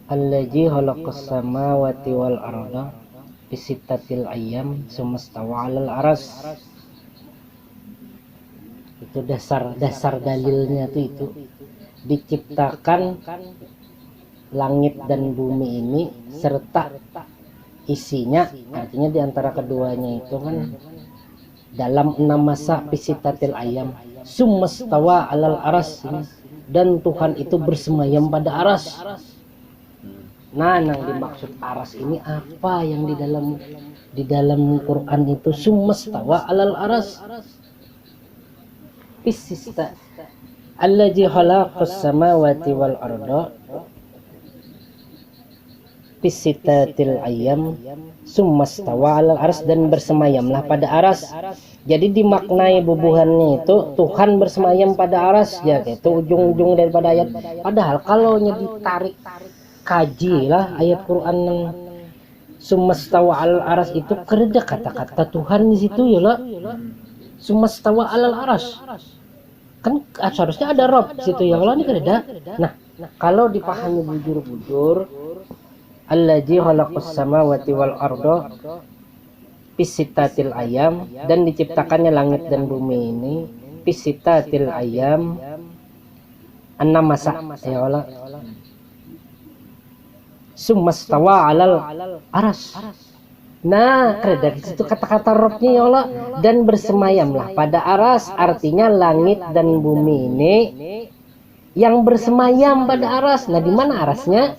Allazi khalaqas samawati wal arda bisittatil ayyam sumastawa 'alal aras. Itu dasar dalilnya tuh itu. Diciptakan langit dan bumi ini serta isinya, artinya di antara keduanya itu kan dalam 6 masa pisitatil ayam sumastawa 'alal aras, dan Tuhan itu bersemayam pada aras. Nah, yang dimaksud aras ini apa yang di dalam Quran itu sumastawa 'alal aras. Pisista allazi khalaqas samawati wal arda pisitatil ayyam summastawa 'alal aras, dan bersemayamlah pada aras. Jadi dimaknai bubuhannya itu Tuhan bersemayam pada aras ya, itu ujung-ujung daripada ayat. Padahal kalau ditarik kaji lah ayat Quran yang summastawa 'alal aras itu kerja kata-kata Tuhan di situ ya lah. Summastawa 'alal aras kan seharusnya ada rob situ ya, kalau ini kerja. Nah, kalau dipahami bujur-bujur allazi khalaqas samawati wal arda pisitatil ayam, dan diciptakannya langit dan bumi ini pisitatil ayam 6 masa ya Allah. Summastawa 'alal aras. Nah, kerja di situ kata-kata robnya ya Allah, dan bersemayamlah pada aras, artinya langit dan bumi ini yang bersemayam pada aras. Nah, di mana arasnya?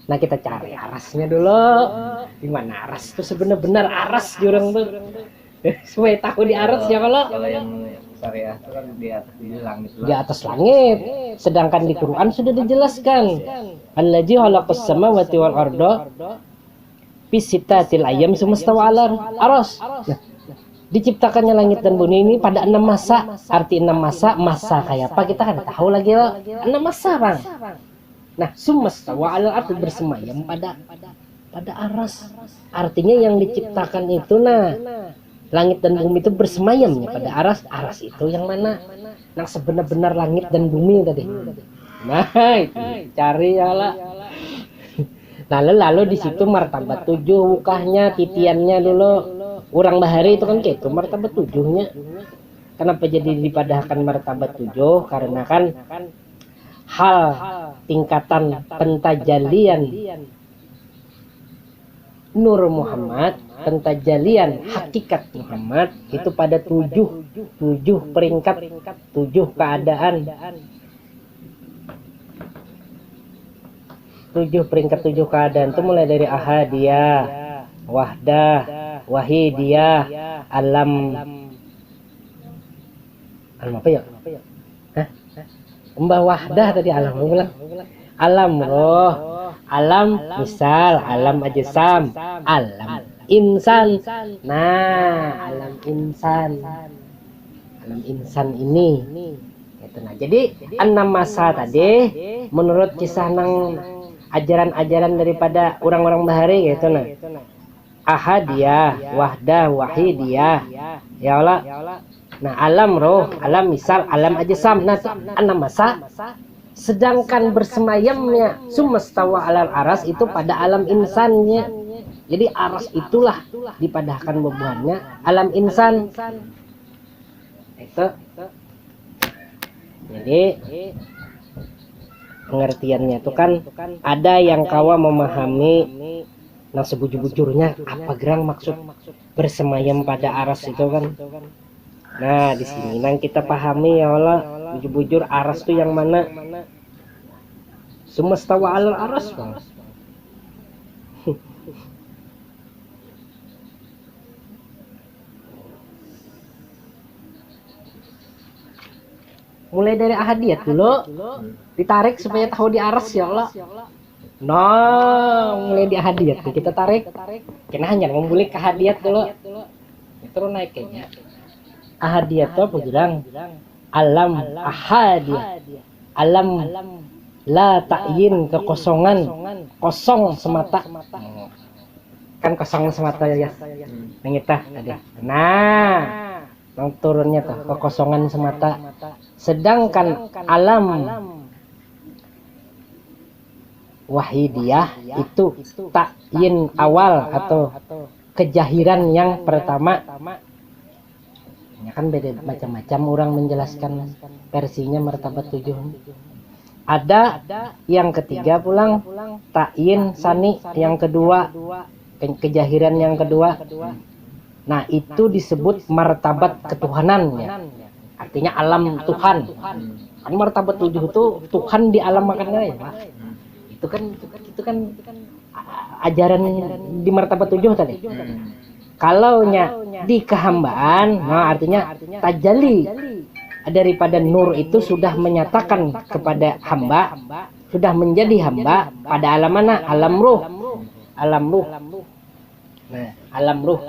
Nah, kita cari arasnya dulu. Di mana aras itu sebenar-benar aras jurang tuh. Supaya tahu di aras ya kalau yang syariah itu kan di atas langit. Di atas langit. Sedangkan di Quran sudah dijelaskan. Allazi khalaqas samawati wal arda pisitatil ayyam sumastawa 'alal aras. Nah, diciptakannya langit dan bumi ini pada 6 masa. Arti 6 masa kayak apa kita kan tahu lagi loh. 6 masa, Bang. Nah, sumastawa 'alal aras, bersemayam pada aras. Artinya yang diciptakan itu langit dan bumi itu bersemayamnya pada aras. Aras itu yang mana? Yang sebenar-benar langit dan bumi tadi. Nah, itu cari ya lah. Lalu di situ martabat 7 wukahnya, titiannya dulu. Orang bahari itu kan kayak itu martabat 7-nya. Kenapa jadi dipadahkan martabat 7? Karena kan hal tingkatan pentajalian Nur Muhammad, pentajalian hakikat Muhammad itu pada 7 peringkat, 7 keadaan, 7 peringkat, 7 keadaan itu mulai dari ahadiyah, wahdah, wahidiyah, alam apa ya? Mbah wahdah tadi alam bilang. Alam roh, alam misal, alam ajsam, alam insan. Nah, alam insan. Alam insan ini. Gitu. Nah, jadi 6 masa tadi menurut kisah nang ajaran-ajaran daripada orang-orang bahari gitu nah. Ahadiyah, wahdah, wahidiyah. Ya Allah. Nah, alam roh, alam misal, alam ajsam. Nah, 6 masa. Sedangkan bersemayamnya sumastawa 'alal aras itu pada alam insannya. Jadi aras itulah dipadahkan bebuhannya alam insan. Itu. Jadi pengertiannya itu kan ada yang kawa memahami nah sebujur-bujurnya apa gerang maksud bersemayam pada aras itu kan. Nah, di sini nang kita pahami ya Allah, bujur-bujur aras itu yang mana? Sumastawa 'alal aras, Bang. Mulai dari ahadiyat dulu, ditarik supaya tahu di aras ya Allah. Nah, mulai di ahadiyat kita tarik. Kena hanya membulik ke ahadiyat dulu. Terus naik kayaknya. Ahadiyat itu apa bilang? Alam ahadiyat. Alam la ta'yin, kekosongan, kosong semata. Kan kosong semata ya. Mengitah tadi. Nah, yang turunnya tuh kekosongan semata. Sedangkan alam wahidiyah itu takyin awal atau kejahiran yang pertama. Ya kan beda macam-macam orang menjelaskan versinya martabat 7. Ada yang ketiga pulang takyin sani yang kedua, kejahiran yang kedua. Nah, itu disebut martabat ketuhanan ya. Artinya alam Tuhan. Kan martabat 7 itu Tuhan di alam makannya ya, Pak. Itu kan ajaran di martabat 7 tadi. Kalau di kehambaan, nah artinya tajalli daripada nur itu sudah menyatakan kepada hamba, sudah menjadi hamba pada alam mana? Alam ruh. Nah, alam ruh.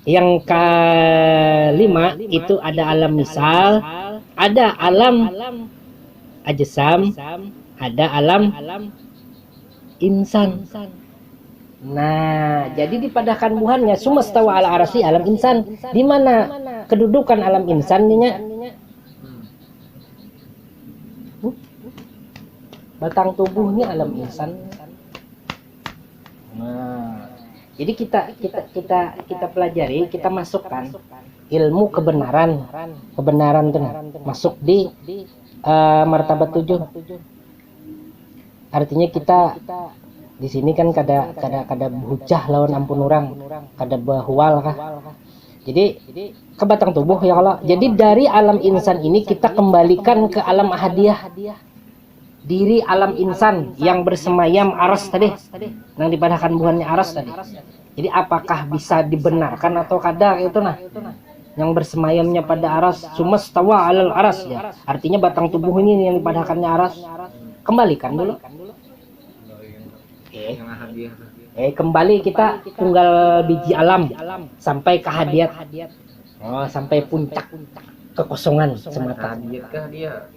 Yang kelima itu ada alam misal, ada alam ajsam, ada alam insan. Nah, jadi dipadahkan buhannya sumastawa ala arasi alam insan. Di mana kedudukan alam insan nya? Batang tubuhnya alam insan. Nah, jadi kita pelajari, kita masukkan ilmu kebenaran itu masuk di martabat 7. Artinya kita di sini kan kada hujah lawan ampun orang, kada bahwal kah. Jadi ke batang tubuh ya Allah. Jadi dari alam insan ini kita kembalikan ke alam ahadiyah. Diri alam insan yang bersemayam aras tadi, yang dipadahkan buhannya aras tadi. Jadi apakah bisa dibenarkan atau kada itu nah? Yang bersemayamnya pada aras, sumastawa alal aras ya. Artinya batang tubuh ini yang dipadahkannya aras. Kembalikan dulu. Kembali kita tunggal biji alam sampai ke hadiat. Oh, sampai puncak kekosongan semata.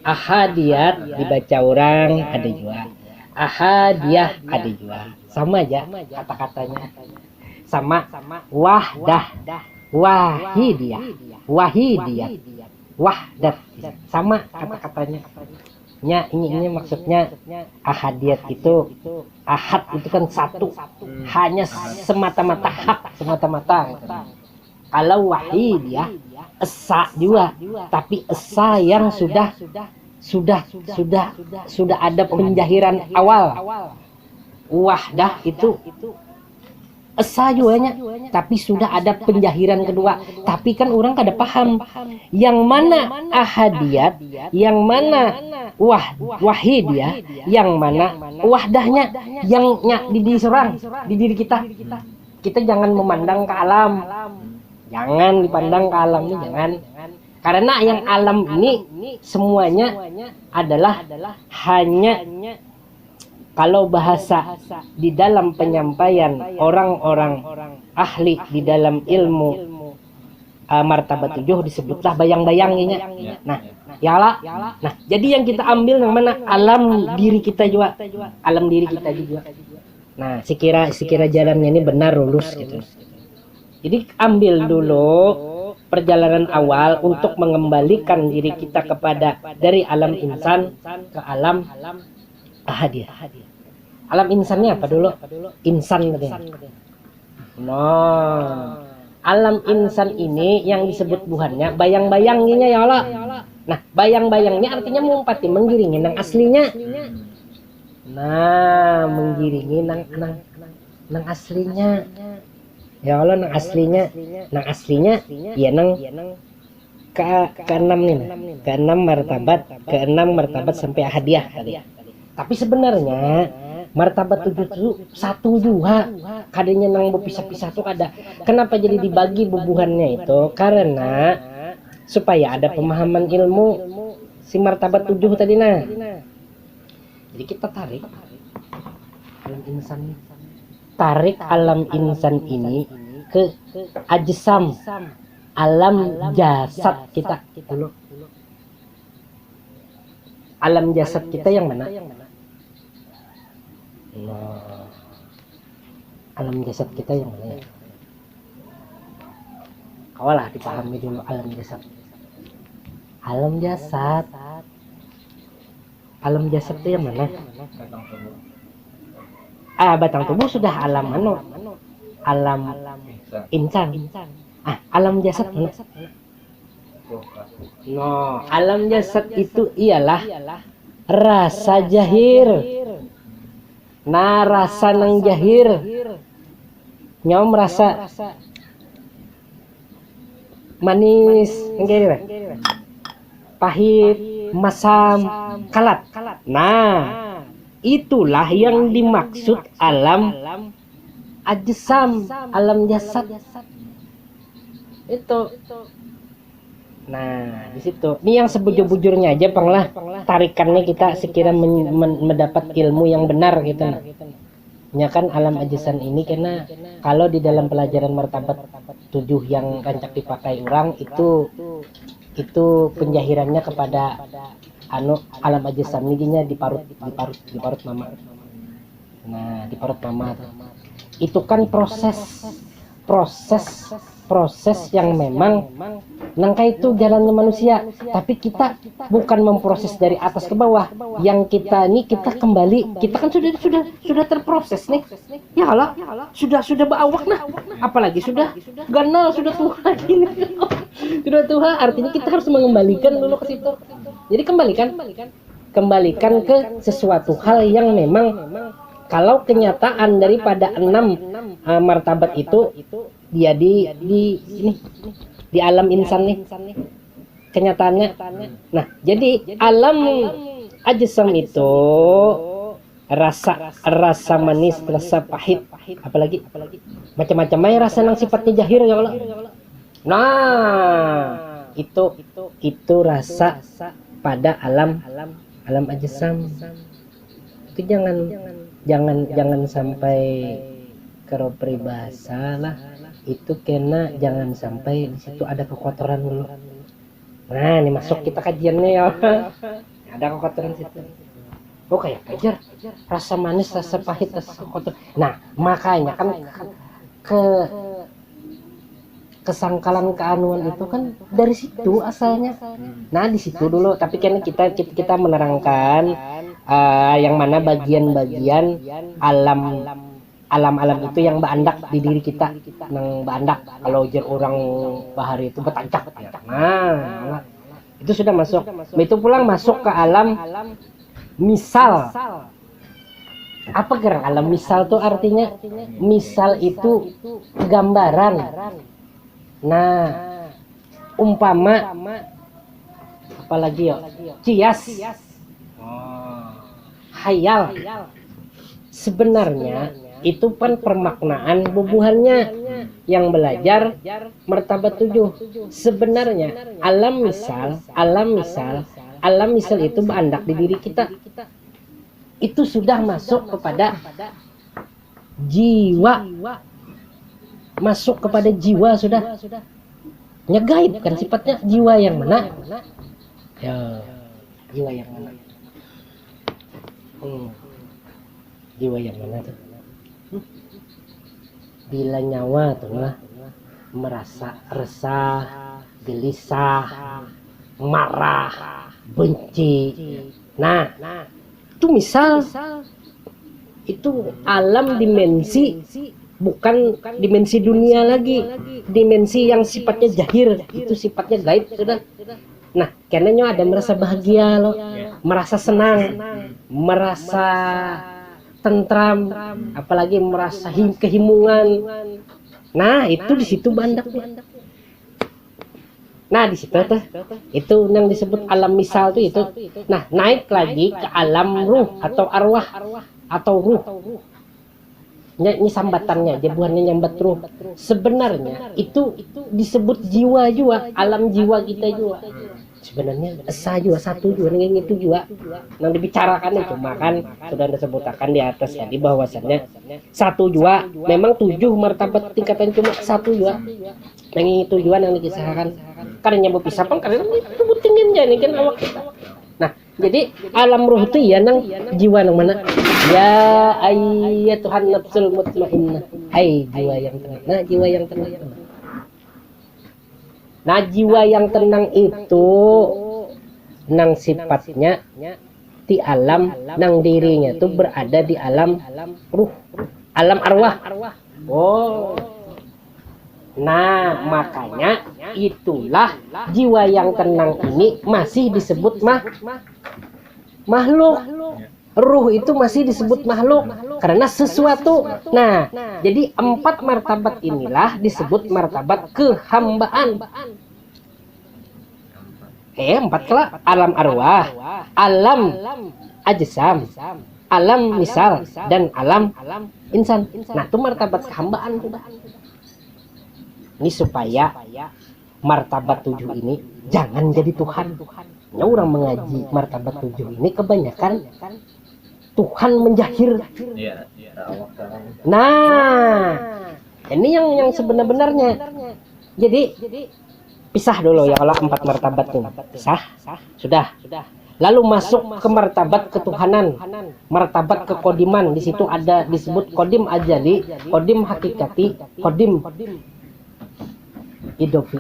Ahadiyat dibaca orang ada juga. Ahadiyah ada juga. Sama aja kata-katanya. Sama wahdah, wahidiyah, wahdat. Sama kata-katanya. Ini maksudnya ahadiyat itu, ahad itu kan satu, hanya semata-mata hak, semata-mata. Kalau wahidiyah esa juga, tapi esa yang sudah ada penjahiran awal. Wahdah itu esa juga, tapi sudah ada penjahiran kedua. Tapi kan orang kada paham yang mana ahadiyat, yang mana wahidiyah, yang mana wahdahnya, yang di diri seorang, di diri kita. Kita jangan memandang ke alam, jangan dipandang ke alam ini, jangan. Karena yang alam ini semuanya adalah hanya, kalau bahasa di dalam penyampaian orang-orang ahli di dalam ilmu martabat 7 disebutlah bayang-bayangnya. Nah, yalah. Nah, jadi yang kita ambil yang mana alam diri kita juga, alam diri kita juga. Nah, sekira jalannya ini benar lurus gitu. Jadi ambil dulu perjalanan awal untuk mengembalikan diri kita kepada dari alam insan ke alam ahadiyah. Alam insannya apa dulu? Insan tadi. Nah, alam insan ini yang disebut buhannya bayang-bayanginya ya Allah. Nah, bayang-bayangnya artinya mumpati, menggiringi nang aslinya. Nah, menggiringi nang aslinya. Ya Allah, nang aslinya ya nang ke-6 nih. Ke-6 martabat sampai ahadiyah tadi. Tapi sebenarnya martabat 7 itu satu juga, kadanya nang berpisah-pisah tuh ada. Kenapa jadi dibagi bubuhannya itu? Karena supaya ada pemahaman ilmu si martabat 7 tadi nah. Jadi kita tarik alam insan, tarik alam insan ini ke ajsam, alam jasad kita dulu. Alam jasad kita yang mana? Nah, alam jasad kita yang mana ya? Kawalah dipahami dulu alam jasad. Alam jasad itu yang mana? batang tubuh sudah alam alam Insan. insan. Alam jasad mana? Ruh. No, alam jasad itu ialah rasa jahir. Nah, rasa nang jahir. Nyom rasa manis, enggak pahit, masam, kalat. Nah, itulah yang dimaksud alam ajsam, alam jasad. Itu. Nah, di situ. Ini yang sebujur-bujurnya aja, Panglah. Tarikannya kita sekira mendapat ilmu yang benar gitu. Ya kan alam ajsan ini karena kalau di dalam pelajaran martabat 7 yang rancak dipakai orang itu penjahirannya kepada alam ajsan ini diparut mama. Nah, diparut mama tuh. Itu kan proses yang memang nangka itu jalannya manusia, tapi kita bukan memproses dari atas ke bawah. Yang kita kembali, kita kan sudah terproses nih. Ya Allah, sudah berawak nah. Apalagi sudah ganal, sudah tua ini. Sudah tua, artinya kita harus mengembalikan dulu ke situ. Jadi kembalikan ke sesuatu hal yang memang kalau kenyataan daripada 6 martabat itu dia di alam insan nih kenyataannya. Nah, jadi alam ajsam itu rasa manis, rasa pahit, apalagi macam-macam rasa yang sifatnya jahir ya Allah. Nah, itu rasa pada alam ajsam. Itu jangan sampai karo peribahasa lah. Itu kena jangan sampai di situ ada kekotoran dulu. Nah, ini masuk kita kajiannya ya. Ada kekotoran situ. Oh, kayak kejar rasa manis, rasa pahit, rasa kotor. Nah, makanya kan kesangkalan keanuan itu kan dari situ asalnya. Nah, di situ dulu, tapi kan kita menerangkan yang mana bagian-bagian alam itu yang berandak di diri kita, nang berandak. Kalau jer orang bahari itu betancak. Nah, itu sudah masuk. Itu pulang masuk ke alam misal. Apa gerang alam misal tuh artinya? Misal itu gambaran. Nah, umpama apalagi ya? Cias. Hayal. Sebenarnya itu kan permaknaan bubuhannya yang belajar martabat 7. Sebenarnya alam misal itu berandak di diri kita. Itu sudah masuk kepada jiwa. Masuk kepada jiwa sudah. Gaib kan sifatnya. Jiwa yang mana? Ya, jiwa yang mana? Jiwa yang mana tuh? Bila nyawa tuh lah merasa resah, gelisah, marah, benci. Nah, itu misal itu alam dimensi, bukan dimensi dunia lagi, dimensi yang sifatnya jahir, itu sifatnya gaib sudah. Nah, karena ada merasa bahagia loh, merasa senang, merasa tentram, apalagi merasa kehimungan. Nah, itu di situ bandak. Nah, di situ tuh itu yang disebut alam misal tuh itu. Nah, naik lagi ke alam ruh atau arwah atau ruh. Ini sambatannya, jabuhannya nyambat ruh. Sebenarnya itu disebut jiwa juga, alam jiwa kita juga. Sebenarnya esa juga, satu juga, yang itu juga. Yang dibicarakan cuma kan sudah disebutkan di atas tadi bahwasannya satu juga, memang 7 martabat tingkatan cuma satu juga. Yang itu juga yang dikisahkan. Karena nyambut pisah pun karena itu tinggian jadi kan awak kita. Nah, jadi alam ruh itu ya nang jiwa nang mana? Ya ayat Tuhan nafsul mutmainnah. Hai jiwa yang tenang. Nah, jiwa yang tenang. Nah, jiwa yang tenang itu nang sifatnya ti alam nang dirinya tuh berada di alam ruh, alam arwah. Oh. Nah, makanya itulah jiwa yang tenang ini masih disebut makhluk. Ruh itu masih disebut makhluk karena sesuatu. Nah, jadi 4 martabat inilah disebut martabat kehambaan. 4 lah, alam arwah, alam ajsam, alam misal, dan alam insan. Nah, itu martabat kehambaan sudah. Ini supaya martabat 7 ini jangan jadi Tuhan. Ya, orang mengaji martabat 7 ini kebanyakan Tuhan menjahir. Iya. Nah, ini yang sebenar-benarnya. Jadi pisah dulu ya, kalau 4 martabat ini pisah, sudah. Lalu masuk ke martabat ketuhanan, martabat kekodiman. Di situ ada disebut kodim ajali, kodim hakikati, kodim idofi.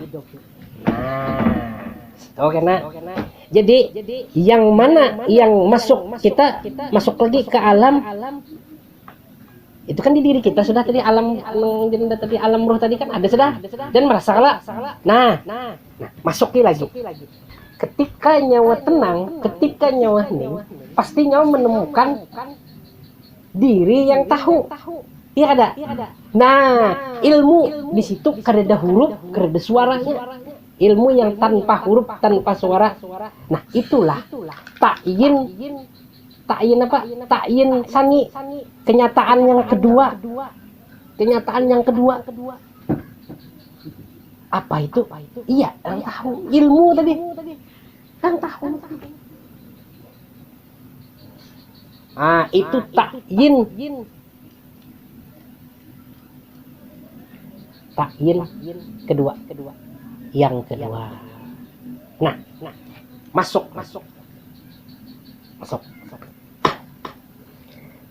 Nah, oke nah. Jadi yang mana yang masuk, kita masuk lagi ke alam. Itu kan di diri kita sudah tadi, alam tadi, alam ruh tadi kan ada sudah dan merasalah. Nah, masuk lagi. Ketika nyawa tenang, ketika nyawa hening, pasti nyawa menemukan diri yang tahu. Iya ada. Nah, ilmu di situ kada huruf, kada suaranya. Ilmu yang tanpa huruf, tanpa suara. Nah, itulah ta'yin apa? Ta'yin sani. Kenyataan yang kedua. Apa itu? Iya, yang tahu. Ilmu tadi. Yang tahu. Ah, itu ta'yin. Ta'yin kedua. Yang kedua. Nah,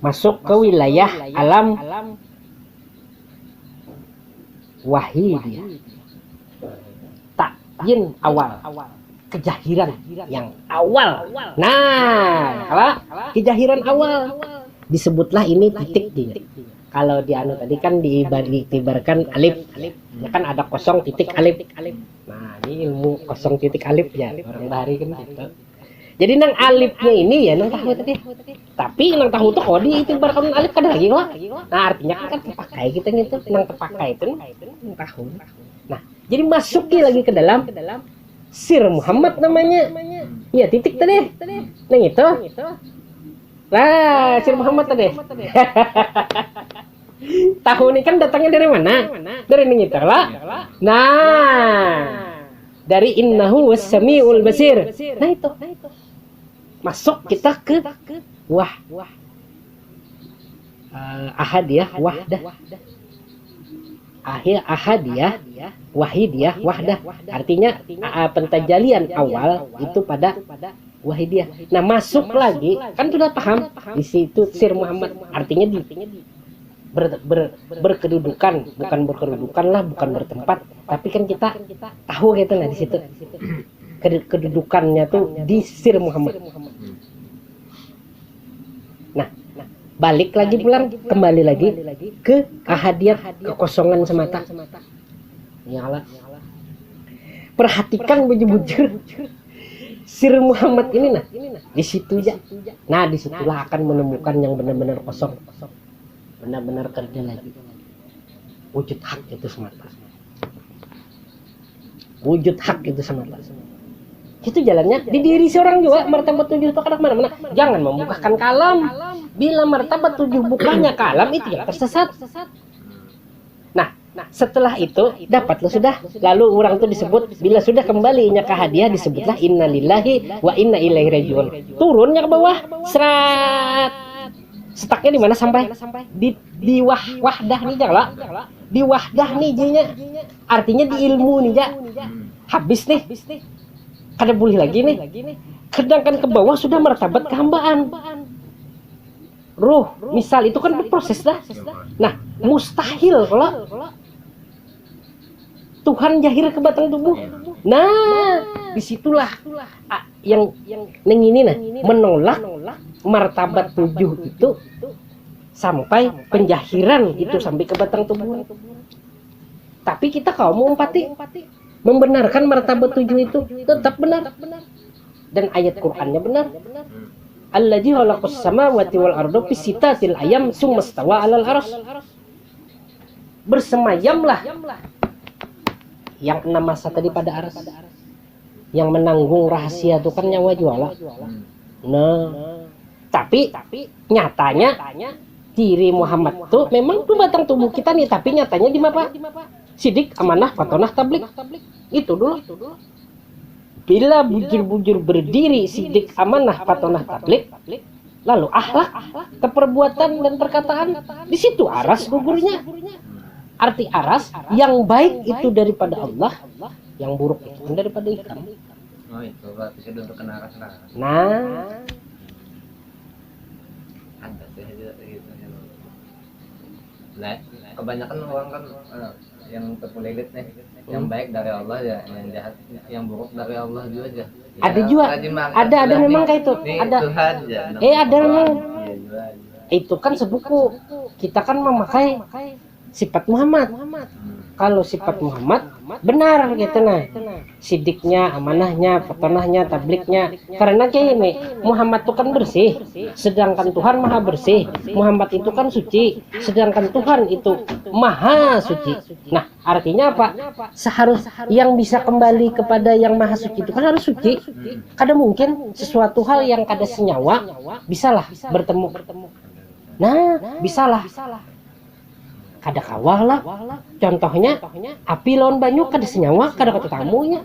masuk ke wilayah alam wahidiyah. Ta'yin awal, kejahiran yang awal. Nah, kalau kejahiran awal disebutlah ini titik dia. Kalau di anu tadi kan diibaratkan alif, ya kan ada kosong titik alif. Nah, ini ilmu kosong titik alif ya, orang bahari kan gitu. Jadi nang alifnya ini ya nang tahu tadi. Tapi nang tahu tuh kok diibaratkan alif kan lagi kok. Nah, artinya kan terpakai kita gitu, nang terpakai itu nang tahu. Nah, jadi masuki lagi ke dalam Sir Muhammad namanya. Iya, titik tadi. Nang itu. Lah, Sir Muhammad tadi. Tahu ini kan datangnya dari mana? Dari Ningiter lah. Nah, dari innahu was-sami'ul basir. Nah itu. Masuk kita ke ahadiyah wahdah. Ahadiyah wahidiyah wahdah. Artinya pentajalian awal itu pada wahidiyah. Nah, masuk lagi kan sudah paham di situ Sir Muhammad, artinya berkedudukan, bukan berkedudukan lah, bukan bertempat, tapi kan kita tahu gitu nah di situ kedudukannya tuh di Sir Muhammad. Nah, balik lagi pulang, kembali lagi ke ahadiyat, kekosongan semata. Ya Allah, perhatikan bujur-bujur Sir Muhammad ini nah di situ ya. Nah, disitulah akan menemukan yang benar-benar kosong, benar-benar kerja lagi. Wujud hak itu semata. Wujud hak itu semata. Itu jalannya di diri seorang juga. Martabat 7 itu kadang mana-mana. Jangan membukakan kalam. Bila martabat 7 bukanya kalam, itu yang tersesat. Nah, setelah itu dapatlah sudah. Lalu orang itu disebut, bila sudah kembalinya ke hadiah, disebutlah innalillahi wa inna ilaihi rajiun. Turunnya ke bawah, serat. Setaknya di mana sampai di wahdah nih jala. Di wahdah nih jinya. Artinya di ilmu nih ja. Habis nih. Kada boleh lagi nih. Sedangkan ke bawah sudah martabat kehambaan. Ruh, misal itu kan berproses dah. Nah, mustahil kalau Tuhan jahir ke batang tubuh. Nah, disitulah yang neng ini nah menolak martabat 7 itu sampai penjahiran itu sampai ke batang tubuh. Tapi kita kaum umpati membenarkan martabat 7 itu tetap benar. Dan ayat Qur'annya benar. Alladzi khalaqas samawati wal arda fi sittatil ayyam tsumma stawa 'alal arsy. Bersemayamlah yang 6 masa tadi pada aras. Yang menanggung rahasia itu kan nyawa juala. Nah, tapi nyatanya diri Muhammad tuh memang tuh batang tubuh kita nih, tapi nyatanya di mana? Sidik, amanah, fatonah, tablik. Itu dulu. Bila bujur-bujur berdiri sidik, amanah, fatonah, tablik, lalu akhlak, keperbuatan dan perkataan, di situ aras gugurnya. Arti aras, yang baik itu daripada Allah, yang buruk itu daripada ikan. Oh itu berarti sudah untuk kena aras. Nah, Ada sih gitu. Nah, kebanyakan orang kan yang terpelilit nih, yang baik dari Allah ya, yang jahat, yang buruk dari Allah juga aja. Ya, ada juga, ada memang kayak itu, ada. Ada memang. Itu kan sebuku. Kita kan memakai sifat Muhammad. Kalau sifat Muhammad benar gitu nah. Sidiknya, amanahnya, fatonahnya, tabliknya. Karena kayak ini, Muhammad itu kan bersih, sedangkan Tuhan maha bersih. Muhammad itu kan suci, sedangkan Tuhan itu maha suci. Nah, artinya apa? Seharus yang bisa kembali kepada yang maha suci itu kan harus suci. Kadang mungkin sesuatu hal yang kada senyawa bisalah bertemu. Nah, bisalah. Kada kawah lah. Contohnya api lawan banyu kada senyawa, kada ketetamunya.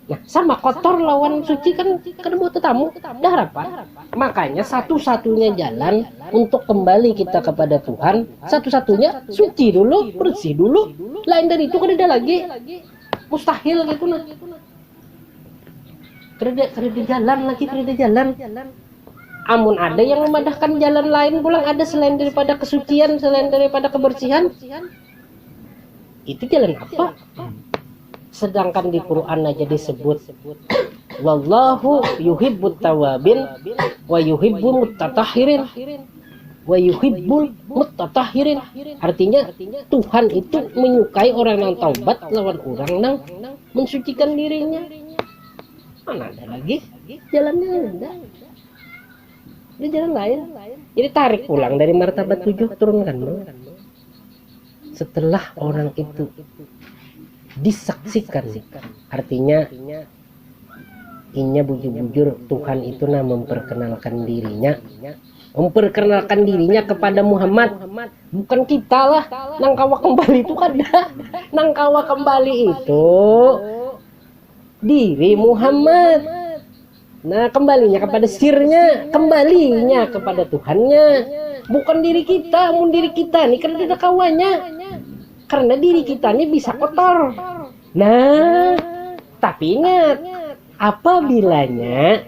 Nah, sama kotor lawan suci kan kada buat tetamu. Dah apa? Makanya satu-satunya jalan untuk kembali kita kepada Tuhan, satu-satunya suci dulu, bersih dulu. Lain dari itu kada ada lagi. Mustahil gitu nah. Kada jalan lagi, kada jalan. Amun ada yang memadahkan jalan lain pulang ada selain daripada kesucian, selain daripada kebersihan, itu jalan apa? Sedangkan di Quran aja disebut wallahu yuhibbut tawabin wa yuhibbul mutatahhirin wa yuhibbul mutatahhirin. Artinya Tuhan itu menyukai orang yang taubat lawan orang yang mensucikan dirinya. Mana ada lagi jalannya? Ada. Ada jalan lain. Jadi tarik pulang dari martabat 7 turunkan dulu. Setelah orang itu disaksikan, artinya inya bujur-bujur Tuhan itu memperkenalkan dirinya kepada Muhammad, bukan kita lah. Nangkawa kembali itu ada. Nangkawa kembali itu diri Muhammad. Nah, kembalinya kepada sirnya, kembalinya kepada Tuhannya, bukan diri kita. Mun diri kita nih kan ada kawannya, karena diri kita nih bisa kotor. Nah, tapi ingat, apabilanya